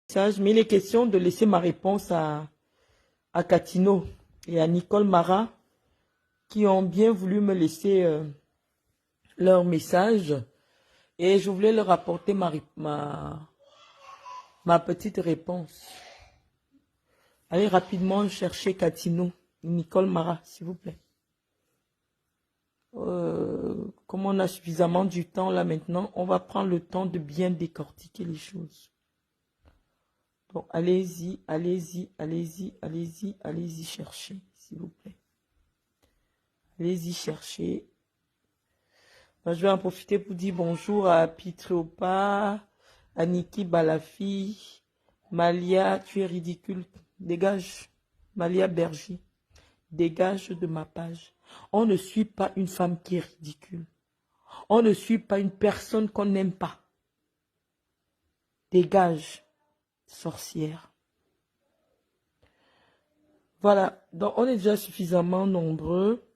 message, mais il est question de laisser ma réponse à Catino et à Nicole Mara qui ont bien voulu me laisser leur message et je voulais leur apporter ma petite réponse. Allez rapidement chercher Catino et Nicole Mara, s'il vous plaît. Comme on a suffisamment du temps là maintenant, on va prendre le temps de bien décortiquer les choses. Donc, allez-y, allez-y, allez-y, allez-y, allez-y chercher, s'il vous plaît. Allez-y chercher. Ben, je vais en profiter pour dire bonjour à Pitreopa, à Niki Balafi, Malia, tu es ridicule. Dégage, Malia Berger. Dégage de ma page. On ne suit pas une femme qui est ridicule. On ne suit pas une personne qu'on n'aime pas. Dégage. Sorcière. Voilà, donc on est déjà suffisamment nombreux.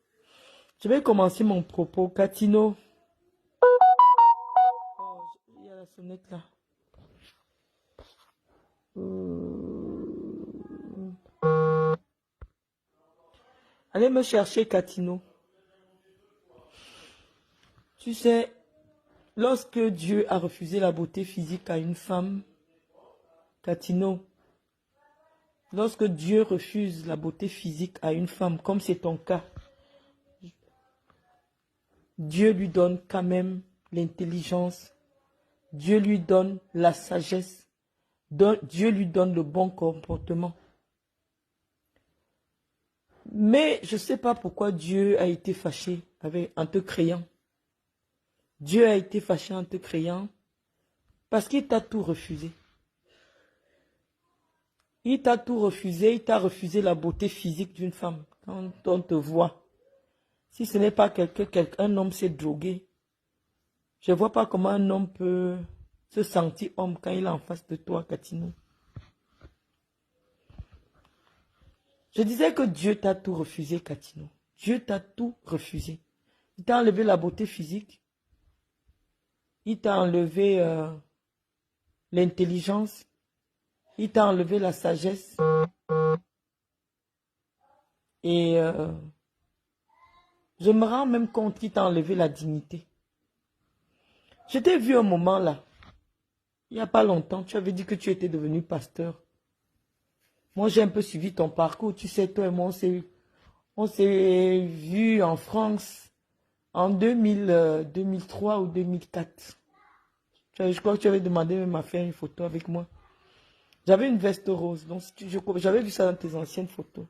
Je vais commencer mon propos. Catino. Oh, il y a la sonnette là. Allez me chercher Catino. Tu sais, lorsque Dieu a refusé la beauté physique à une femme, Catino, lorsque Dieu refuse la beauté physique à une femme, comme c'est ton cas, Dieu lui donne quand même l'intelligence, Dieu lui donne la sagesse, Dieu lui donne le bon comportement. Mais je ne sais pas pourquoi Dieu a été fâché en te créant. Dieu a été fâché en te créant parce qu'il t'a tout refusé. Il t'a tout refusé, il t'a refusé la beauté physique d'une femme. Quand on te voit, si ce n'est pas un homme s'est drogué, je ne vois pas comment un homme peut se sentir homme quand il est en face de toi, Catino. Je disais que Dieu t'a tout refusé, Catino. Dieu t'a tout refusé. Il t'a enlevé la beauté physique. Il t'a enlevé l'intelligence. Il t'a enlevé la sagesse. Et je me rends même compte qu'il t'a enlevé la dignité. Je t'ai vu un moment là. Il n'y a pas longtemps, tu avais dit que tu étais devenu pasteur. Moi, j'ai un peu suivi ton parcours. Tu sais, toi et moi, on s'est vu en France en 2003 ou 2004. Je crois que tu avais demandé même à faire une photo avec moi. J'avais une veste rose. Donc, j'avais vu ça dans tes anciennes photos.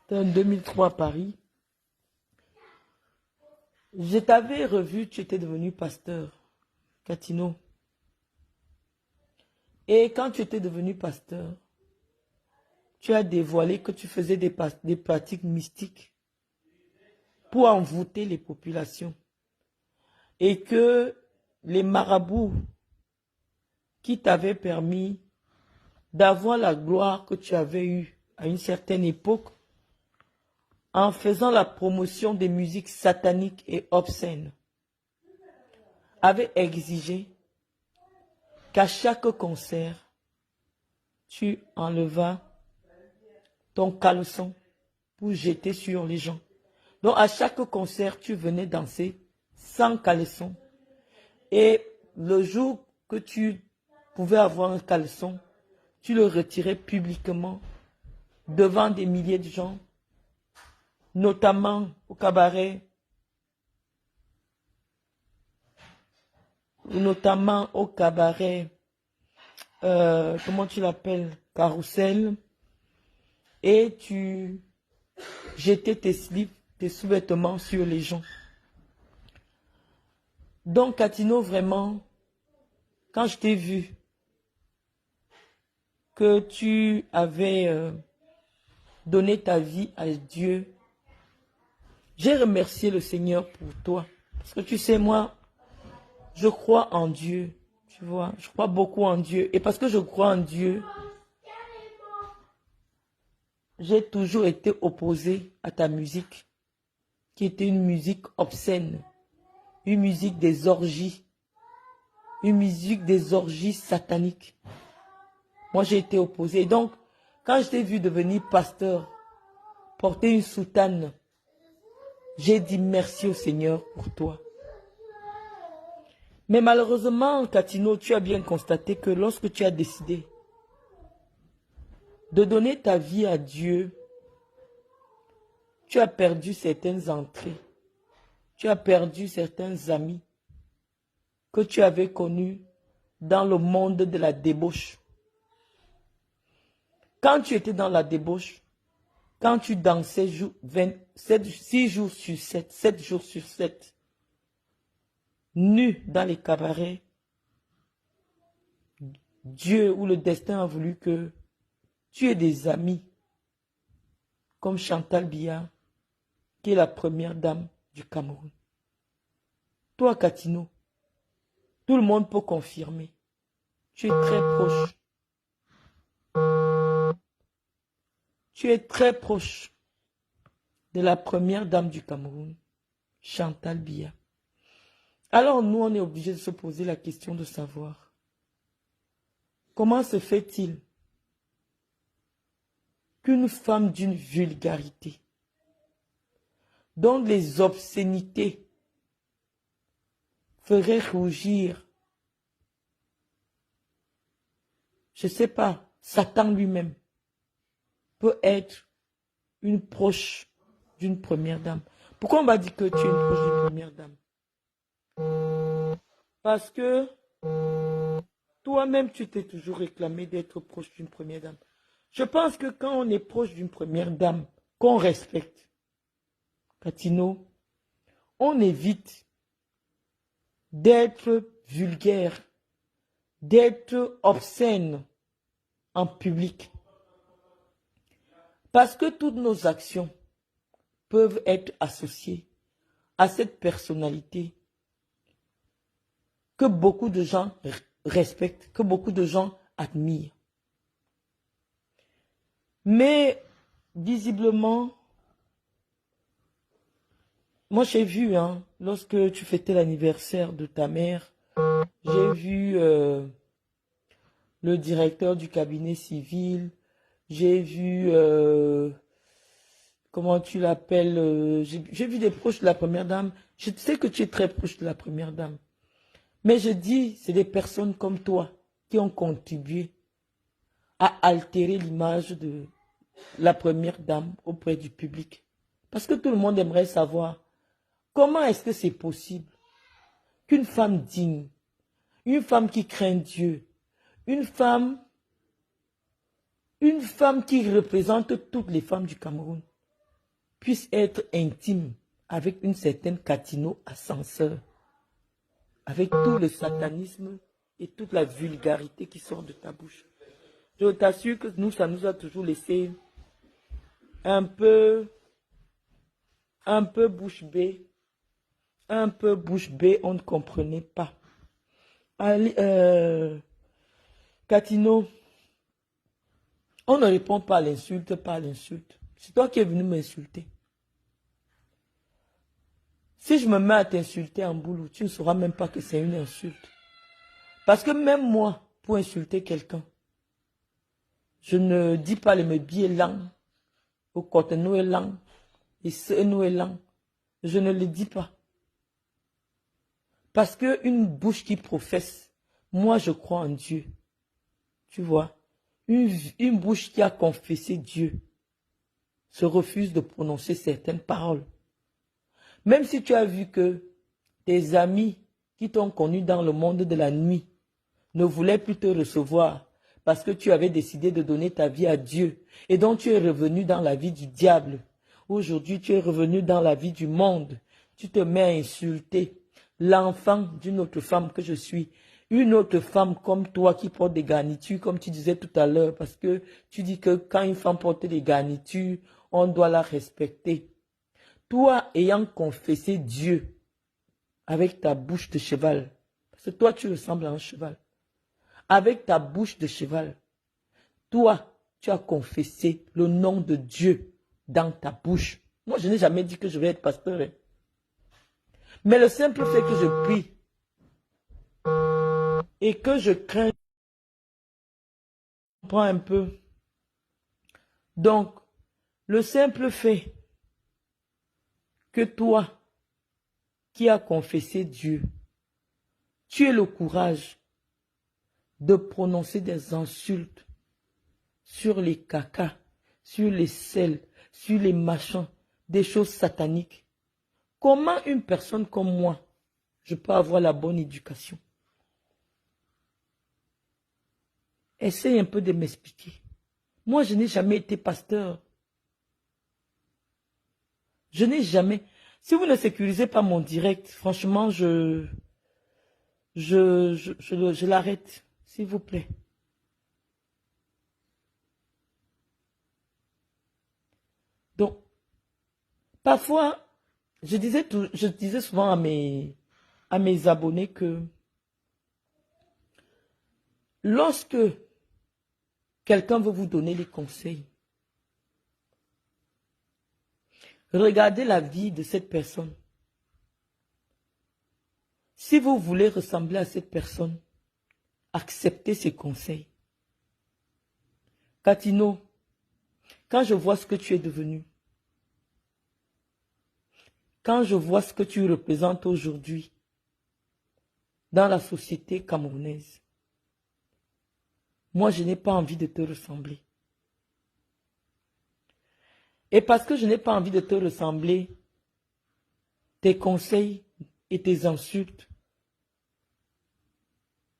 C'était en 2003 à Paris. Je t'avais revu, tu étais devenu pasteur, Catino. Et quand tu étais devenu pasteur, tu as dévoilé que tu faisais des pratiques mystiques pour envoûter les populations. Et que les marabouts qui t'avaient permis d'avoir la gloire que tu avais eue à une certaine époque, en faisant la promotion des musiques sataniques et obscènes, avaient exigé qu'à chaque concert, tu enlevas ton caleçon pour jeter sur les gens. Donc à chaque concert, tu venais danser sans caleçon. Et le jour que tu pouvais avoir un caleçon, tu le retirais publiquement devant des milliers de gens, notamment au cabaret, comment tu l'appelles, Carrousel, et tu jetais tes slips, tes sous-vêtements sur les gens. Donc, Catino, vraiment, quand je t'ai vu que tu avais donné ta vie à Dieu, j'ai remercié le Seigneur pour toi. Parce que tu sais, moi, je crois en Dieu. Tu vois, je crois beaucoup en Dieu. Et parce que je crois en Dieu, j'ai toujours été opposé à ta musique, qui était une musique obscène, une musique des orgies sataniques. Moi, j'ai été opposé. Donc, quand je t'ai vu devenir pasteur, porter une soutane, j'ai dit merci au Seigneur pour toi. Mais malheureusement, Katino, tu as bien constaté que lorsque tu as décidé de donner ta vie à Dieu, tu as perdu certaines entrées. Tu as perdu certains amis que tu avais connus dans le monde de la débauche. Quand tu étais dans la débauche, quand tu dansais 6 jours sur 7, 7 jours sur 7, nu dans les cabarets, Dieu ou le destin a voulu que tu aies des amis comme Chantal Biya, qui est la première dame du Cameroun. Toi, Katino, tout le monde peut confirmer. Tu es très proche. Tu es très proche de la première dame du Cameroun, Chantal Biya. Alors nous, on est obligé de se poser la question de savoir comment se fait-il qu'une femme d'une vulgarité, dont les obscénités feraient rougir, je ne sais pas, Satan lui-même, peut être une proche d'une première dame. Pourquoi on m'a dit que tu es une proche d'une première dame? Parce que toi-même, tu t'es toujours réclamé d'être proche d'une première dame. Je pense que quand on est proche d'une première dame, qu'on respecte, Katino, on évite d'être vulgaire, d'être obscène en public. Parce que toutes nos actions peuvent être associées à cette personnalité que beaucoup de gens respectent, que beaucoup de gens admirent. Mais, visiblement, moi j'ai vu, lorsque tu fêtais l'anniversaire de ta mère, j'ai vu le directeur du cabinet civil, j'ai vu, comment tu l'appelles, j'ai vu des proches de la première dame. Je sais que tu es très proche de la première dame. Mais je dis, c'est des personnes comme toi qui ont contribué à altérer l'image de la première dame auprès du public. Parce que tout le monde aimerait savoir comment est-ce que c'est possible qu'une femme digne, une femme qui craint Dieu, une femme qui représente toutes les femmes du Cameroun, puisse être intime avec une certaine Katino Ascenseur, avec tout le satanisme et toute la vulgarité qui sort de ta bouche. Je t'assure que nous, ça nous a toujours laissé un peu bouche bée. Un peu bouche bée, on ne comprenait pas. Allez, Katino, on ne répond pas à l'insulte par l'insulte. C'est toi qui es venu m'insulter. Si je me mets à t'insulter en boulot, tu ne sauras même pas que c'est une insulte. Parce que même moi, pour insulter quelqu'un, je ne dis pas les billets langues, au côté nous est langue, et ce nous est langue. Je ne le dis pas. Parce qu'une bouche qui professe, moi je crois en Dieu. Tu vois, une bouche qui a confessé Dieu se refuse de prononcer certaines paroles. Même si tu as vu que tes amis qui t'ont connu dans le monde de la nuit ne voulaient plus te recevoir parce que tu avais décidé de donner ta vie à Dieu et donc tu es revenu dans la vie du diable. Aujourd'hui, tu es revenu dans la vie du monde. Tu te mets à insulter l'enfant d'une autre femme que je suis. Une autre femme comme toi qui porte des garnitures, comme tu disais tout à l'heure, parce que tu dis que quand une femme porte des garnitures, on doit la respecter. Toi ayant confessé Dieu avec ta bouche de cheval, parce que toi tu ressembles à un cheval, avec ta bouche de cheval, toi tu as confessé le nom de Dieu dans ta bouche. Moi je n'ai jamais dit que je vais être pasteur. Mais le simple fait que je prie et que je crains comprends un peu. Donc, le simple fait que toi, qui as confessé Dieu, tu aies le courage de prononcer des insultes sur les cacas, sur les sels, sur les machins, des choses sataniques. Comment une personne comme moi, je peux avoir la bonne éducation? Essaye un peu de m'expliquer. Moi, je n'ai jamais été pasteur. Je n'ai jamais... Si vous ne sécurisez pas mon direct, franchement, je l'arrête, s'il vous plaît. Donc, parfois, je disais souvent à mes abonnés que lorsque quelqu'un veut vous donner des conseils, regardez la vie de cette personne. Si vous voulez ressembler à cette personne, acceptez ses conseils. Catino, quand je vois ce que tu es devenu, quand je vois ce que tu représentes aujourd'hui dans la société camerounaise, moi je n'ai pas envie de te ressembler. Et parce que je n'ai pas envie de te ressembler, tes conseils et tes insultes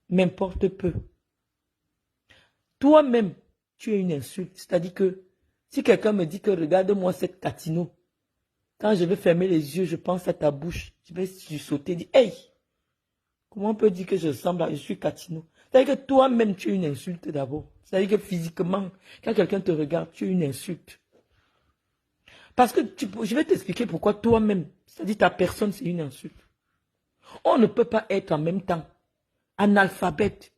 m'importent peu. Toi-même, tu es une insulte. C'est-à-dire que si quelqu'un me dit que regarde-moi cette Catino, quand je vais fermer les yeux, je pense à ta bouche. Je vais sauter, dire, hey, comment on peut dire que je ressemble à, je suis Catino? C'est-à-dire que toi-même, tu es une insulte d'abord. C'est-à-dire que physiquement, quand quelqu'un te regarde, tu es une insulte. Parce que je vais t'expliquer pourquoi toi-même, c'est-à-dire ta personne, c'est une insulte. On ne peut pas être en même temps analphabète,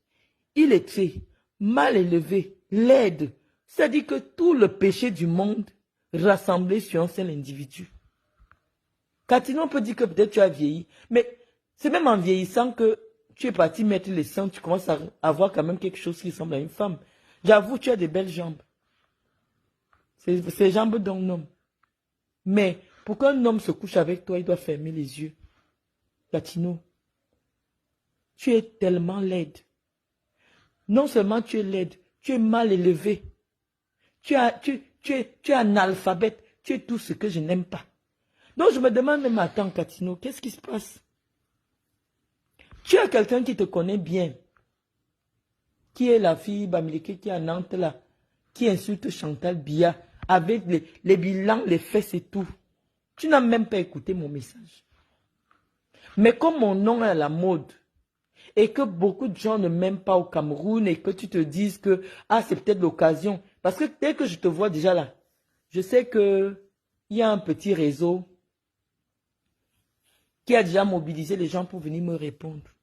illettré, mal élevé, laide. C'est-à-dire que tout le péché du monde rassemblé sur un seul individu. Catino, on peut dire que peut-être tu as vieilli, mais c'est même en vieillissant que tu es parti mettre les seins, tu commences à avoir quand même quelque chose qui ressemble à une femme. J'avoue, tu as des belles jambes. C'est les jambes d'un homme. Mais pour qu'un homme se couche avec toi, il doit fermer les yeux. Catino, tu es tellement laide. Non seulement tu es laide, tu es mal élevé. Tu es analphabète. Tu es tout ce que je n'aime pas. Donc je me demande même, attends Catino, qu'est-ce qui se passe? Tu as quelqu'un qui te connaît bien. Qui est la fille Bamileke qui est à Nantes là. Qui insulte Chantal Biya. Avec les bilans, les fesses et tout. Tu n'as même pas écouté mon message. Mais comme mon nom est à la mode, et que beaucoup de gens ne m'aiment pas au Cameroun, et que tu te dises que, ah, c'est peut-être l'occasion. Parce que dès que je te vois déjà là, je sais qu'il y a un petit réseau qui a déjà mobilisé les gens pour venir me répondre.